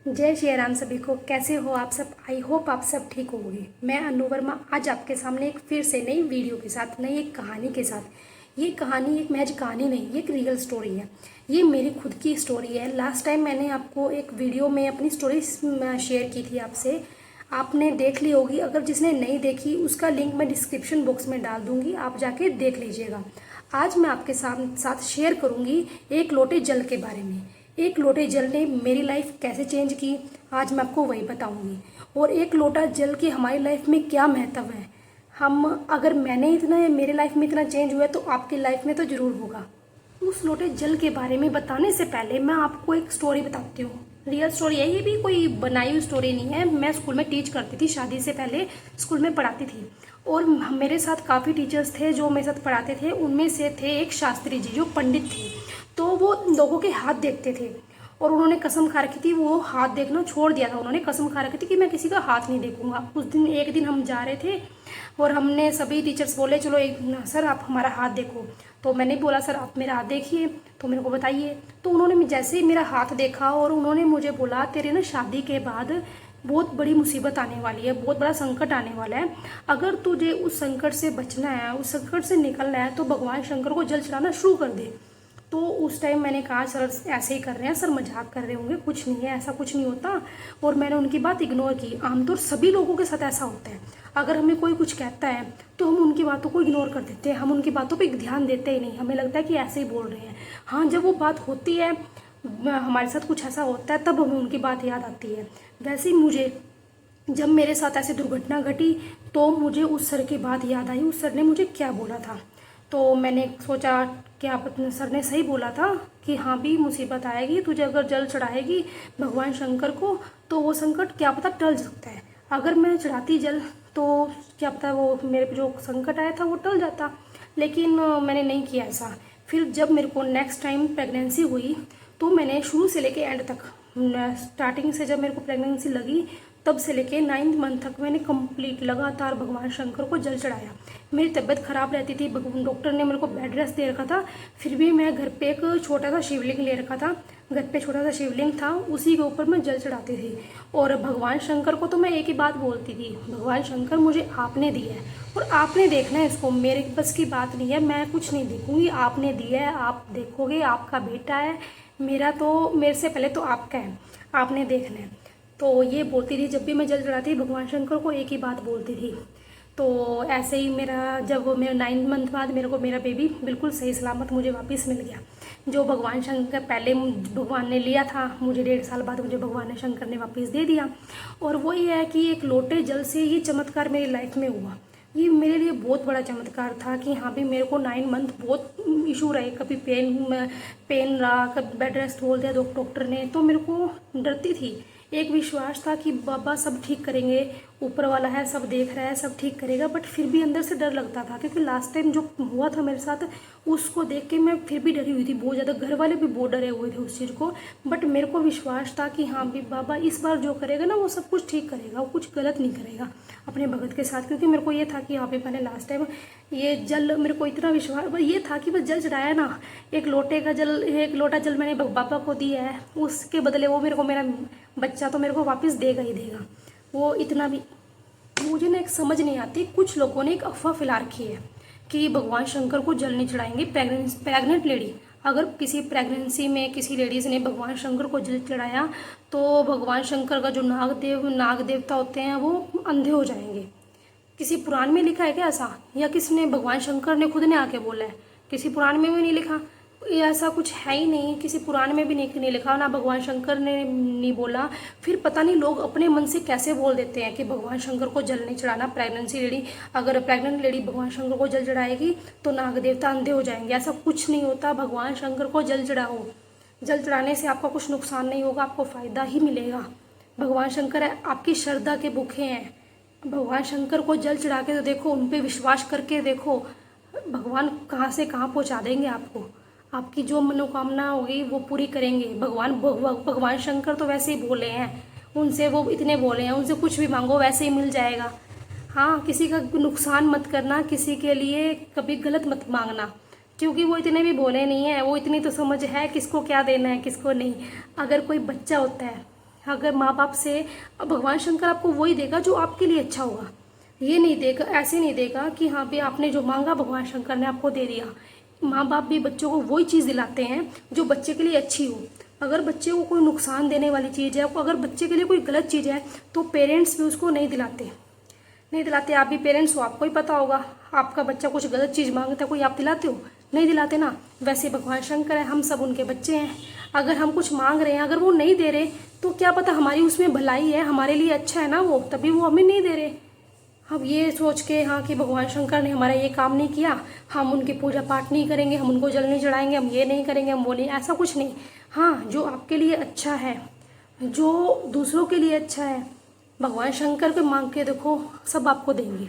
जय श्री राम सभी को। कैसे हो आप सब? आई होप आप सब ठीक होंगे। मैं अनु वर्मा आज आपके सामने एक फिर से नई वीडियो के साथ, नई एक कहानी के साथ। ये कहानी एक महज कहानी नहीं, ये एक रियल स्टोरी है। ये मेरी खुद की स्टोरी है। लास्ट टाइम मैंने आपको एक वीडियो में अपनी स्टोरी शेयर की थी आपसे, आपने देख ली होगी। अगर जिसने नहीं देखी उसका लिंक मैं डिस्क्रिप्शन बॉक्स में डाल दूंगी, आप जाके देख लीजिएगा। आज मैं आपके साथ शेयर करूंगी एक लोटे जल के बारे में। एक लोटे जल ने मेरी लाइफ कैसे चेंज की, आज मैं आपको वही बताऊंगी। और एक लोटा जल की हमारी लाइफ में क्या महत्व है। हम अगर मैंने इतना, मेरे लाइफ में इतना चेंज हुआ है तो आपकी लाइफ में तो ज़रूर होगा। उस लोटे जल के बारे में बताने से पहले मैं आपको एक स्टोरी बताती हूँ। रियल स्टोरी है, ये भी कोई बनाई हुई स्टोरी नहीं है। मैं स्कूल में टीच करती थी, शादी से पहले स्कूल में पढ़ाती थी। और मेरे साथ काफ़ी टीचर्स थे जो मेरे साथ पढ़ाते थे। उनमें से थे एक शास्त्री जी जो पंडित थे। तो वो लोगों के हाथ देखते थे और उन्होंने कसम खा रखी थी, वो हाथ देखना छोड़ दिया था। उन्होंने कसम खा रखी थी कि मैं किसी का हाथ नहीं देखूंगा। उस दिन एक दिन हम जा रहे थे और हमने सभी टीचर्स बोले चलो एक सर आप हमारा हाथ देखो। तो मैंने बोला सर आप मेरा हाथ देखिए, तो मेरे को बताइए। तो उन्होंने जैसे ही मेरा हाथ देखा और उन्होंने मुझे बोला तेरे ना शादी के बाद बहुत बड़ी मुसीबत आने वाली है, बहुत बड़ा संकट आने वाला है। अगर तुझे उस संकट से बचना है, उस संकट से निकलना है तो भगवान शंकर को जल चढ़ाना शुरू कर दे। तो उस टाइम मैंने कहा सर ऐसे ही कर रहे हैं, सर मजाक कर रहे होंगे, कुछ नहीं है, ऐसा कुछ नहीं होता। और मैंने उनकी बात इग्नोर की। आमतौर सभी लोगों के साथ ऐसा होता है, अगर हमें कोई कुछ कहता है तो हम उनकी बातों को इग्नोर कर देते हैं, हम उनकी बातों पर ध्यान देते ही नहीं। हमें लगता है कि ऐसे ही बोल रहे हैं। हाँ, जब वो बात होती है, हमारे साथ कुछ ऐसा होता है, तब हमें उनकी बात याद आती है। वैसे ही मुझे जब मेरे साथ ऐसी दुर्घटना घटी तो मुझे उस सर की बात याद आई। उस सर ने मुझे क्या बोला था, तो मैंने सोचा क्या सर ने सही बोला था कि हाँ भी मुसीबत आएगी, तुझे अगर जल चढ़ाएगी भगवान शंकर को तो वो संकट क्या पता टल सकता है। अगर मैं चढ़ाती जल तो क्या पता वो मेरे पे जो संकट आया था वो टल जाता। लेकिन मैंने नहीं किया ऐसा। फिर जब मेरे को नेक्स्ट टाइम प्रेगनेंसी हुई तो मैंने शुरू से लेके एंड तक, स्टार्टिंग से जब मेरे को प्रेगनेंसी लगी तब से लेके 9th मंथ तक मैंने कंप्लीट लगातार भगवान शंकर को जल चढ़ाया। मेरी तबीयत खराब रहती थी, डॉक्टर ने मेरे को बेड रेस्ट दे रखा था, फिर भी मैं घर पे एक छोटा सा शिवलिंग ले रखा था। घर पे छोटा सा शिवलिंग था, उसी के ऊपर मैं जल चढ़ाती थी। और भगवान शंकर को तो मैं एक ही बात बोलती थी, भगवान शंकर मुझे आपने दिया है और आपने देखना है इसको, मेरे बस की बात नहीं है, मैं कुछ नहीं देखूंगी, आपने दिया है, आप देखोगे, आपका बेटा है, मेरा तो मेरे से पहले तो आपका है, आपने देखना है। तो ये बोलती थी जब भी मैं जल चढ़ाती भगवान शंकर को, एक ही बात बोलती थी। तो ऐसे ही मेरा जब मेरा 9 मंथ बाद मेरे को मेरा बेबी बिल्कुल सही सलामत मुझे वापस मिल गया। जो भगवान शंकर पहले भगवान ने लिया था, मुझे 1.5 साल बाद मुझे भगवान शंकर ने वापस दे दिया। और वही है कि एक लोटे जल से ये चमत्कार मेरी लाइफ में हुआ। ये मेरे लिए बहुत बड़ा चमत्कार था कि हाँ भी मेरे को 9 मंथ बहुत इशू रहे, कभी पेन रहा, कभी बेड रेस्ट बोल दिया डॉक्टर ने, तो मेरे को डरती थी। एक विश्वास था कि बाबा सब ठीक करेंगे, ऊपर वाला है, सब देख रहा है, सब ठीक करेगा। बट फिर भी अंदर से डर लगता था क्योंकि लास्ट टाइम जो हुआ था मेरे साथ उसको देख के मैं फिर भी डरी हुई थी बहुत ज़्यादा। घर वाले भी बहुत डरे हुए थे उस चीज़ को। बट मेरे को विश्वास था कि हाँ भी बाबा इस बार जो करेगा ना वो सब कुछ ठीक करेगा, वो कुछ गलत नहीं करेगा अपने भगत के साथ। क्योंकि मेरे को ये था कि हाँ भी मैंने लास्ट टाइम ये जल, मेरे को इतना विश्वास ये था कि बस जल चढ़ाया ना, एक लोटे का जल, एक लोटा जल मैंने बाबा को दिया है, उसके बदले वो मेरे को मेरा बच्चा तो मेरे को वापस देगा ही देगा। वो इतना भी मुझे ना एक समझ नहीं आती, कुछ लोगों ने एक अफवाह फैला रखी है कि भगवान शंकर को जल नहीं चढ़ाएंगे प्रेग्नेंट लेडी। अगर किसी प्रेगनेंसी में किसी लेडीज़ ने भगवान शंकर को जल चढ़ाया तो भगवान शंकर का जो नाग देवता होते हैं वो अंधे हो जाएंगे। किसी पुराण में लिखा है क्या ऐसा, या किसने, भगवान शंकर ने खुद ने आके बोला है? किसी पुराण में भी नहीं लिखा, ये ऐसा कुछ है ही नहीं, किसी पुराण में भी नहीं लिखा, ना भगवान शंकर ने नहीं बोला। फिर पता नहीं लोग अपने मन से कैसे बोल देते हैं कि भगवान शंकर को जल नहीं चढ़ाना, प्रेगनेंसी लेडी, अगर प्रेग्नेंट लेडी भगवान शंकर को जल चढ़ाएगी तो नाग देवता अंधे हो जाएंगे। ऐसा कुछ नहीं होता, भगवान शंकर को जल चढ़ाओ, जल चढ़ाने से आपका कुछ नुकसान नहीं होगा, आपको फ़ायदा ही मिलेगा। भगवान शंकर आपकी श्रद्धा के भूखे हैं। भगवान शंकर को जल चढ़ा के तो देखो, उन पर विश्वास करके देखो, भगवान कहाँ से कहाँ पहुँचा देंगे आपको। आपकी जो मनोकामना होगी वो पूरी करेंगे। भगवान शंकर तो वैसे ही बोले हैं, उनसे वो इतने बोले हैं, उनसे कुछ भी मांगो वैसे ही मिल जाएगा। हाँ, किसी का नुकसान मत करना, किसी के लिए कभी गलत मत मांगना, क्योंकि वो इतने भी बोले नहीं है, वो इतनी तो समझ है किसको क्या देना है किसको नहीं। अगर कोई बच्चा होता है अगर माँ बाप से, भगवान शंकर आपको वही देगा जो आपके लिए अच्छा होगा। ये नहीं देगा, ऐसे नहीं देगा कि हाँ भी आपने जो मांगा भगवान शंकर ने आपको दे दिया। माँ बाप भी बच्चों को वही चीज़ दिलाते हैं जो बच्चे के लिए अच्छी हो। अगर बच्चे को कोई नुकसान देने वाली चीज़ है, अगर बच्चे के लिए कोई गलत चीज़ है, तो पेरेंट्स भी उसको नहीं दिलाते, नहीं दिलाते। आप भी पेरेंट्स हो, आपको ही पता होगा। आपका बच्चा कुछ गलत चीज़ मांगता है, कोई आप दिलाते हो? नहीं दिलाते ना। वैसे भगवान शंकर है, हम सब उनके बच्चे हैं। अगर हम कुछ मांग रहे हैं, अगर वो नहीं दे रहे, तो क्या पता हमारी उसमें भलाई है, हमारे लिए अच्छा है ना वो, तभी वो हमें नहीं दे रहे। अब ये सोच के हाँ कि भगवान शंकर ने हमारा ये काम नहीं किया, हम उनकी पूजा पाठ नहीं करेंगे, हम उनको जल नहीं चढ़ाएंगे, हम ये नहीं करेंगे, हम वो नहीं, ऐसा कुछ नहीं। हाँ, जो आपके लिए अच्छा है, जो दूसरों के लिए अच्छा है, भगवान शंकर को मांग के देखो, सब आपको देंगे।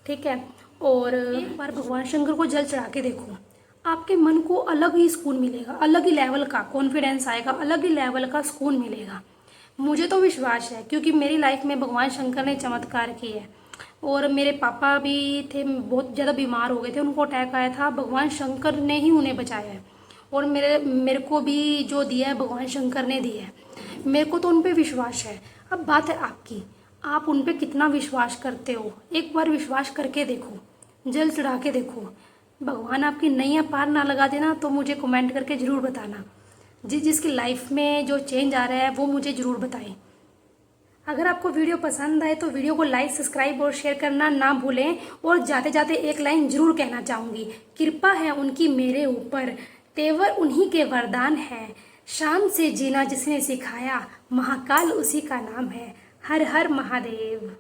ठीक है। और एक बार भगवान शंकर को जल चढ़ा के देखो, आपके मन को अलग ही सुकून मिलेगा, अलग ही लेवल का कॉन्फिडेंस आएगा, अलग ही लेवल का सुकून मिलेगा। मुझे तो विश्वास है, क्योंकि मेरी लाइफ में भगवान शंकर ने चमत्कार किए हैं। और मेरे पापा भी थे, बहुत ज़्यादा बीमार हो गए थे, उनको अटैक आया था, भगवान शंकर ने ही उन्हें बचाया है। और मेरे को भी जो दिया है भगवान शंकर ने दिया है। मेरे को तो उन पे विश्वास है। अब बात है आपकी, आप उन पे कितना विश्वास करते हो। एक बार विश्वास करके देखो, जल चढ़ा के देखो, भगवान आपकी नैया पार ना लगा देना तो मुझे कमेंट करके ज़रूर बताना। जिसकी लाइफ में जो चेंज आ रहा है वो मुझे ज़रूर बताएं। अगर आपको वीडियो पसंद आए तो वीडियो को लाइक, सब्सक्राइब और शेयर करना ना भूलें। और जाते जाते एक लाइन जरूर कहना चाहूँगी, कृपा है उनकी मेरे ऊपर, तेवर उन्हीं के वरदान है, शान से जीना जिसने सिखाया, महाकाल उसी का नाम है। हर हर महादेव।